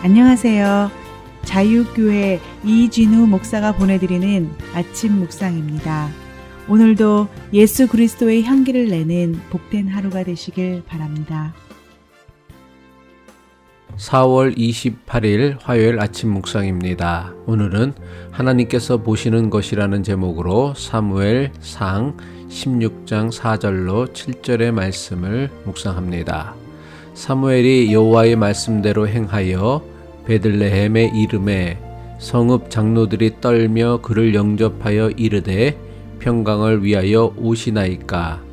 안녕하세요. 자유교회 이진우 목사가 보내드리는 아침 묵상입니다. 오늘도 예수 그리스도의 향기를 내는 복된 하루가 되시길 바랍니다. 4월 28일 화요일 아침 묵상입니다. 오늘은 하나님께서 보시는 것이라는 제목으로 사무엘상 16장 4절로 7절의 말씀을 묵상합니다. 사무엘이 여호와의 말씀대로 행하여 베들레헴에 이르매 성읍 장로들이 떨며 그를 영접하여 이르되 평강을 위하여 오시나이까.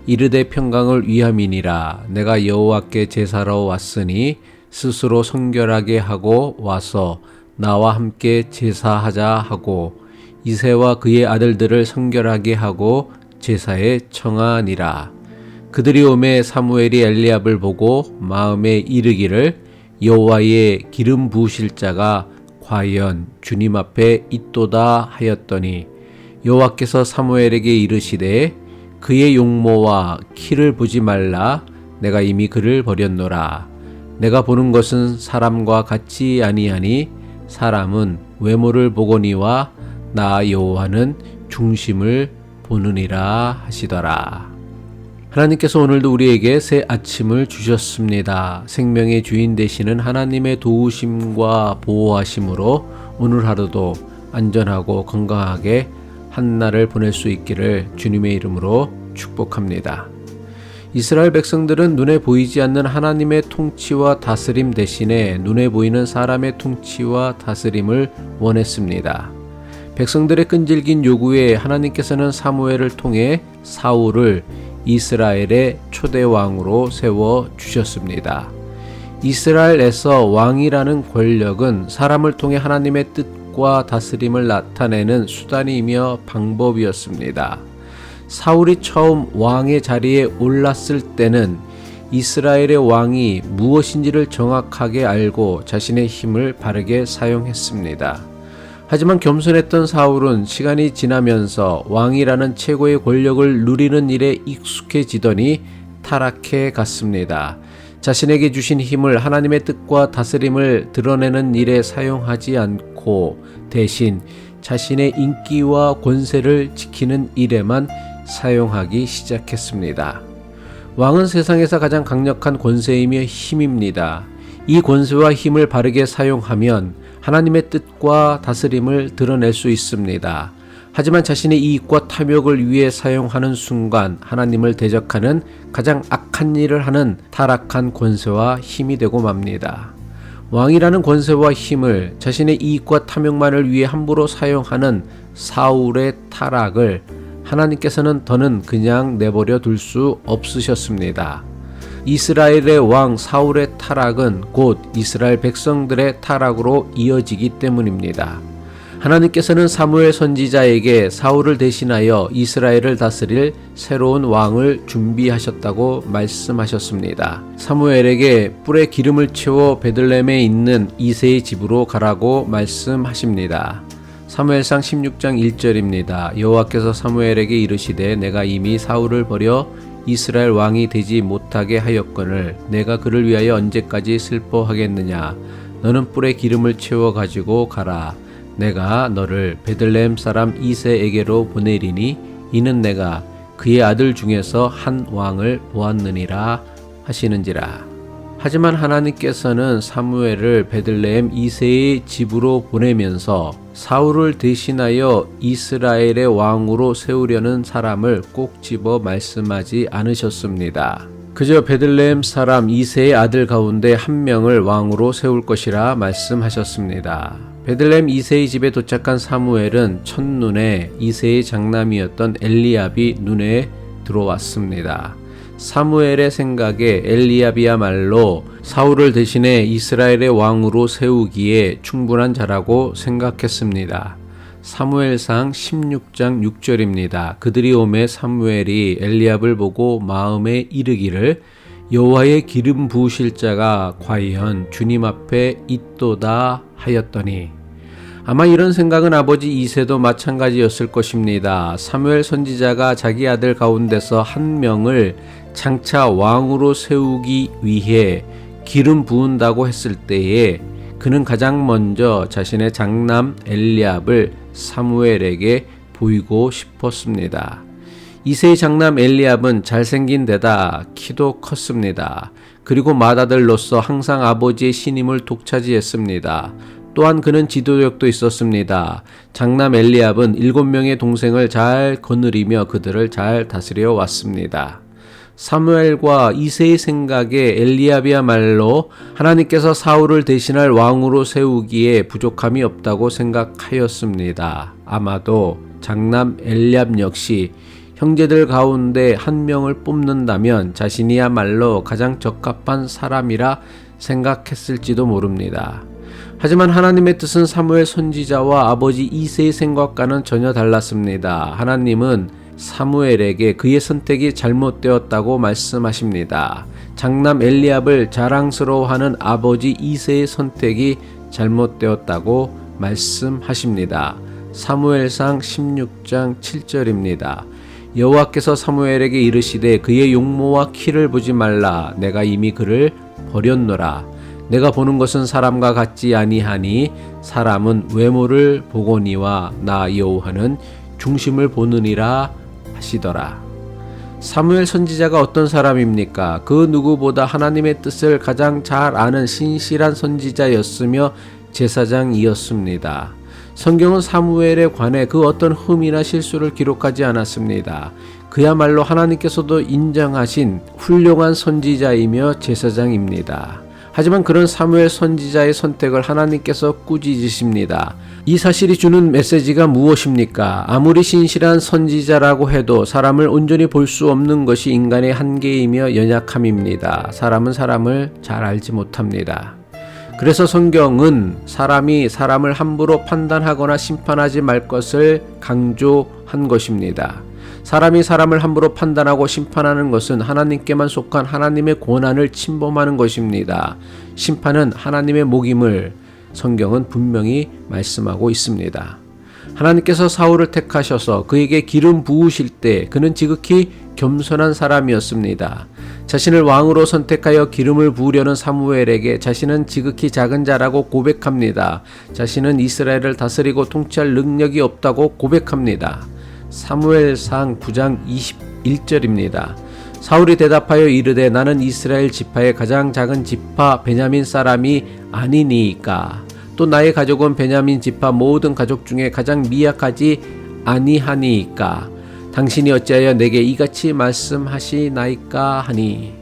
이르되 평강을 위함이니라. 내가 여호와께 제사로 왔으니 스스로 성결하게 하고 와서 나와 함께 제사하자 하고 이새와 그의 아들들을 성결하게 하고 제사에 청하니라. 그들이 오매 사무엘이 엘리압을 보고 마음에 이르기를 여호와의 기름 부으실 자가 과연 주님 앞에 있도다 하였더니 여호와께서 사무엘에게 이르시되 그의 용모와 키를 보지 말라. 내가 이미 그를 버렸노라. 내가 보는 것은 사람과 같지 아니하니 사람은 외모를 보거니와 나 여호와는 중심을 보느니라 하시더라. 하나님께서 오늘도 우리에게 새 아침을 주셨습니다. 생명의 주인 되시는 하나님의 도우심과 보호하심으로 오늘 하루도 안전하고 건강하게 한날을 보낼 수 있기를 주님의 이름으로 축복합니다. 이스라엘 백성들은 눈에 보이지 않는 하나님의 통치와 다스림 대신에 눈에 보이는 사람의 통치와 다스림을 원했습니다. 백성들의 끈질긴 요구에 하나님께서는 사무엘을 통해 사울을 이스라엘의 초대 왕으로 세워 주셨습니다. 이스라엘에서 왕이라는 권력은 사람을 통해 하나님의 뜻과 다스림을 나타내는 수단이며 방법이었습니다. 사울이 처음 왕의 자리에 올랐을 때는 이스라엘의 왕이 무엇인지를 정확하게 알고 자신의 힘을 바르게 사용했습니다. 하지만 겸손했던 사울은 시간이 지나면서 왕이라는 최고의 권력을 누리는 일에 익숙해지더니 타락해 갔습니다. 자신에게 주신 힘을 하나님의 뜻과 다스림을 드러내는 일에 사용하지 않고 대신 자신의 인기와 권세를 지키는 일에만 사용하기 시작했습니다. 왕은 세상에서 가장 강력한 권세이며 힘입니다. 이 권세와 힘을 바르게 사용하면 하나님의 뜻과 다스림을 드러낼 수 있습니다. 하지만 자신의 이익과 탐욕을 위해 사용하는 순간 하나님을 대적하는 가장 악한 일을 하는 타락한 권세와 힘이 되고 맙니다. 왕이라는 권세와 힘을 자신의 이익과 탐욕만을 위해 함부로 사용하는 사울의 타락을 하나님께서는 더는 그냥 내버려 둘 수 없으셨습니다. 이스라엘의 왕 사울의 타락은 곧 이스라엘 백성들의 타락으로 이어지기 때문입니다. 하나님께서는 사무엘 선지자에게 사울을 대신하여 이스라엘을 다스릴 새로운 왕을 준비하셨다고 말씀하셨습니다. 사무엘에게 뿔에 기름을 채워 베들레헴에 있는 이새의 집으로 가라고 말씀하십니다. 사무엘상 16장 1절입니다. 여호와께서 사무엘에게 이르시되 내가 이미 사울을 버려 이스라엘 왕이 되지 못하게 하였거늘 내가 그를 위하여 언제까지 슬퍼하겠느냐. 너는 뿔에 기름을 채워 가지고 가라. 내가 너를 베들레헴 사람 이새에게로 보내리니 이는 내가 그의 아들 중에서 한 왕을 보았느니라 하시는지라. 하지만 하나님께서는 사무엘을 베들레헴 이새의 집으로 보내면서 사울을 대신하여 이스라엘의 왕으로 세우려는 사람을 꼭 집어 말씀하지 않으셨습니다. 그저 베들레헴 사람 이새의 아들 가운데 한 명을 왕으로 세울 것이라 말씀하셨습니다. 베들레헴 이새의 집에 도착한 사무엘은 첫눈에 이새의 장남이었던 엘리압이 눈에 들어왔습니다. 사무엘의 생각에 엘리압이야말로 사울을 대신해 이스라엘의 왕으로 세우기에 충분한 자라고 생각했습니다. 사무엘상 16장 6절입니다. 그들이 오매 사무엘이 엘리압을 보고 마음에 이르기를 여호와의 기름 부으실 자가 과연 주님 앞에 있도다 하였더니. 아마 이런 생각은 아버지 이새도 마찬가지였을 것입니다. 사무엘 선지자가 자기 아들 가운데서 한 명을 장차 왕으로 세우기 위해 기름 부은다고 했을 때에 그는 가장 먼저 자신의 장남 엘리압을 사무엘에게 보이고 싶었습니다. 이세의 장남 엘리압은 잘생긴 데다 키도 컸습니다. 그리고 맏아들로서 항상 아버지의 신임을 독차지했습니다. 또한 그는 지도력도 있었습니다. 장남 엘리압은 7명의 동생을 잘 거느리며 그들을 잘 다스려 왔습니다. 사무엘과 이새의 생각에 엘리압이야말로 하나님께서 사울을 대신할 왕으로 세우기에 부족함이 없다고 생각하였습니다. 아마도 장남 엘리압 역시 형제들 가운데 한 명을 뽑는다면 자신이야말로 가장 적합한 사람이라 생각했을지도 모릅니다. 하지만 하나님의 뜻은 사무엘 선지자와 아버지 이새의 생각과는 전혀 달랐습니다. 하나님은 사무엘에게 그의 선택이 잘못되었다고 말씀하십니다. 장남 엘리압을 자랑스러워하는 아버지 이새의 선택이 잘못되었다고 말씀하십니다. 사무엘상 16장 7절입니다. 여호와께서 사무엘에게 이르시되 그의 용모와 키를 보지 말라. 내가 이미 그를 버렸노라. 내가 보는 것은 사람과 같지 아니하니 사람은 외모를 보거니와 나 여호와는 중심을 보느니라 하시더라. 사무엘 선지자가 어떤 사람입니까? 그 누구보다 하나님의 뜻을 가장 잘 아는 신실한 선지자였으며 제사장이었습니다. 성경은 사무엘에 관해 그 어떤 흠이나 실수를 기록하지 않았습니다. 그야말로 하나님께서도 인정하신 훌륭한 선지자이며 제사장입니다. 하지만 그런 사무엘 선지자의 선택을 하나님께서 꾸짖으십니다. 이 사실이 주는 메시지가 무엇입니까? 아무리 신실한 선지자라고 해도 사람을 온전히 볼 수 없는 것이 인간의 한계이며 연약함입니다. 사람은 사람을 잘 알지 못합니다. 그래서 성경은 사람이 사람을 함부로 판단하거나 심판하지 말 것을 강조한 것입니다. 사람이 사람을 함부로 판단하고 심판하는 것은 하나님께만 속한 하나님의 권한을 침범하는 것입니다. 심판은 하나님의 목임을 성경은 분명히 말씀하고 있습니다. 하나님께서 사울을 택하셔서 그에게 기름 부으실 때 그는 지극히 겸손한 사람이었습니다. 자신을 왕으로 선택하여 기름을 부으려는 사무엘에게 자신은 지극히 작은 자라고 고백합니다. 자신은 이스라엘을 다스리고 통치할 능력이 없다고 고백합니다. 사무엘상 9장 21절입니다. 사울이 대답하여 이르되 나는 이스라엘 지파의 가장 작은 지파 베냐민 사람이 아니니이까. 또 나의 가족은 베냐민 지파 모든 가족 중에 가장 미약하지 아니하니이까. 당신이 어찌하여 내게 이같이 말씀하시나이까 하니.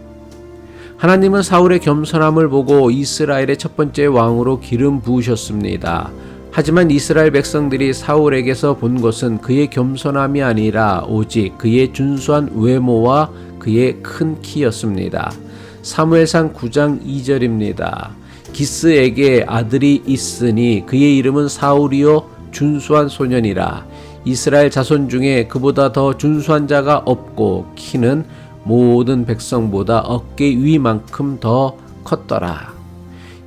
하나님은 사울의 겸손함을 보고 이스라엘의 첫 번째 왕으로 기름 부으셨습니다. 하지만 이스라엘 백성들이 사울에게서 본 것은 그의 겸손함이 아니라 오직 그의 준수한 외모와 그의 큰 키였습니다. 사무엘상 9장 2절입니다. 기스에게 아들이 있으니 그의 이름은 사울이요 준수한 소년이라. 이스라엘 자손 중에 그보다 더 준수한 자가 없고 키는 모든 백성보다 어깨 위만큼 더 컸더라.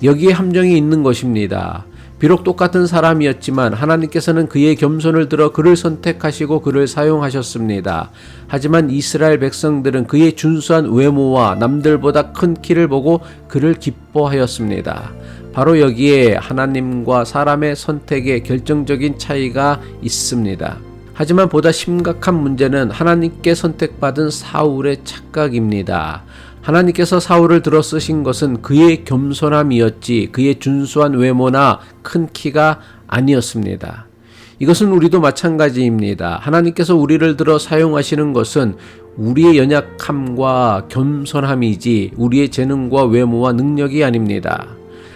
여기에 함정이 있는 것입니다. 비록 똑같은 사람이었지만 하나님께서는 그의 겸손을 들어 그를 선택하시고 그를 사용하셨습니다. 하지만 이스라엘 백성들은 그의 준수한 외모와 남들보다 큰 키를 보고 그를 기뻐하였습니다. 바로 여기에 하나님과 사람의 선택에 결정적인 차이가 있습니다. 하지만 보다 심각한 문제는 하나님께 선택받은 사울의 착각입니다. 하나님께서 사울을 들어 쓰신 것은 그의 겸손함이었지 그의 준수한 외모나 큰 키가 아니었습니다. 이것은 우리도 마찬가지입니다. 하나님께서 우리를 들어 사용하시는 것은 우리의 연약함과 겸손함이지 우리의 재능과 외모와 능력이 아닙니다.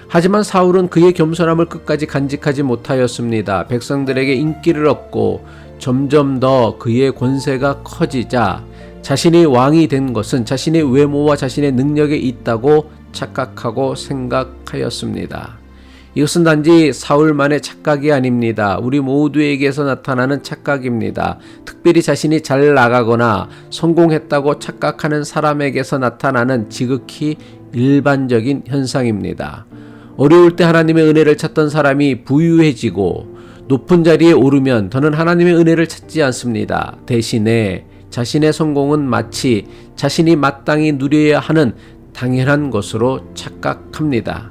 하지만 사울은 그의 겸손함을 끝까지 간직하지 못하였습니다. 백성들에게 인기를 얻고 점점 더 그의 권세가 커지자 자신이 왕이 된 것은 자신의 외모와 자신의 능력에 있다고 착각하고 생각하였습니다. 이것은 단지 사울만의 착각이 아닙니다. 우리 모두에게서 나타나는 착각입니다. 특별히 자신이 잘 나가거나 성공했다고 착각하는 사람에게서 나타나는 지극히 일반적인 현상입니다. 어려울 때 하나님의 은혜를 찾던 사람이 부유해지고 높은 자리에 오르면 더는 하나님의 은혜를 찾지 않습니다. 대신에 자신의 성공은 마치 자신이 마땅히 누려야 하는 당연한 것으로 착각합니다.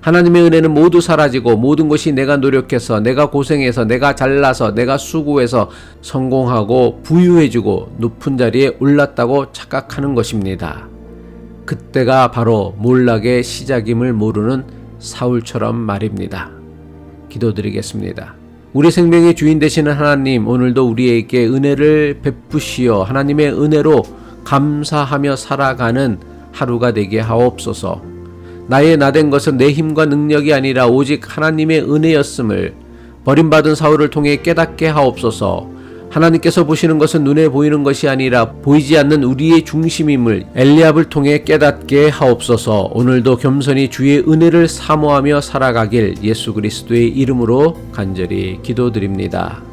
하나님의 은혜는 모두 사라지고 모든 것이 내가 노력해서, 내가 고생해서, 내가 잘나서, 내가 수고해서 성공하고 부유해지고 높은 자리에 올랐다고 착각하는 것입니다. 그때가 바로 몰락의 시작임을 모르는 사울처럼 말입니다. 기도드리겠습니다. 우리 생명의 주인 되시는 하나님, 오늘도 우리에게 은혜를 베푸시어 하나님의 은혜로 감사하며 살아가는 하루가 되게 하옵소서. 나의 나된 것은 내 힘과 능력이 아니라 오직 하나님의 은혜였음을 버림받은 사울을 통해 깨닫게 하옵소서. 하나님께서 보시는 것은 눈에 보이는 것이 아니라 보이지 않는 우리의 중심임을 엘리압을 통해 깨닫게 하옵소서. 오늘도 겸손히 주의 은혜를 사모하며 살아가길 예수 그리스도의 이름으로 간절히 기도드립니다.